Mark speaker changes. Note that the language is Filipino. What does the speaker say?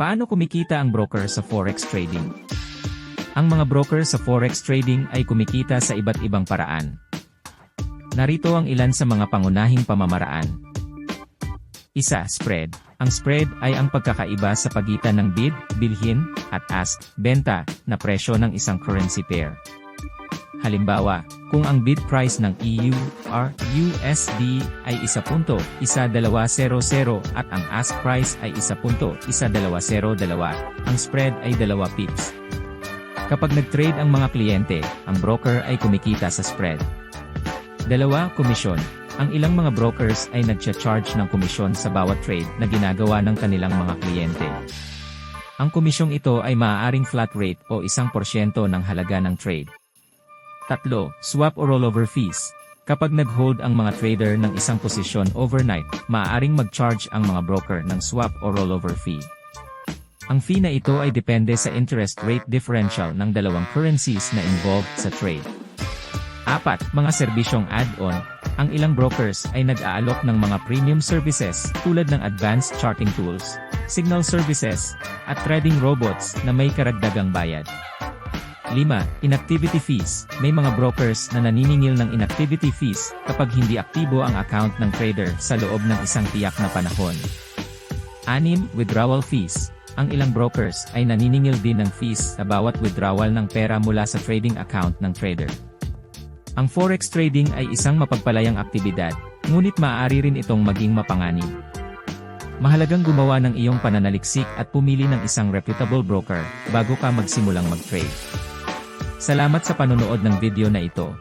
Speaker 1: Paano kumikita ang broker sa forex trading? Ang mga broker sa forex trading ay kumikita sa iba't ibang paraan. Narito ang ilan sa mga pangunahing pamamaraan. Isa, spread. Ang spread ay ang pagkakaiba sa pagitan ng bid, bilhin, at ask, benta, na presyo ng isang currency pair. Halimbawa, kung ang bid price ng EUR/USD ay 1.1200 at ang ask price ay 1.1202, ang spread ay 2 pips. Kapag nag-trade ang mga kliyente, ang broker ay kumikita sa spread. 2. Komisyon. Ang ilang mga brokers ay nagcha-charge ng komisyon sa bawat trade na ginagawa ng kanilang mga kliyente. Ang komisyong ito ay maaaring flat rate o 1% ng halaga ng trade. 3. Swap o rollover fees. Kapag nag-hold ang mga trader ng isang posisyon overnight, maaaring mag-charge ang mga broker ng swap o rollover fee. Ang fee na ito ay depende sa interest rate differential ng dalawang currencies na involved sa trade. 4. Mga serbisyong add-on. Ang ilang brokers ay nag-aalok ng mga premium services tulad ng advanced charting tools, signal services, at trading robots na may karagdagang bayad. 5. Inactivity fees. May mga brokers na naniningil ng inactivity fees kapag hindi aktibo ang account ng trader sa loob ng isang tiyak na panahon. 6. Withdrawal fees. Ang ilang brokers ay naniningil din ng fees sa bawat withdrawal ng pera mula sa trading account ng trader. Ang forex trading ay isang mapagpalayang aktibidad, ngunit maaari rin itong maging mapanganib. Mahalagang gumawa ng iyong pananaliksik at pumili ng isang reputable broker bago ka magsimulang mag-trade. Salamat sa panonood ng video na ito.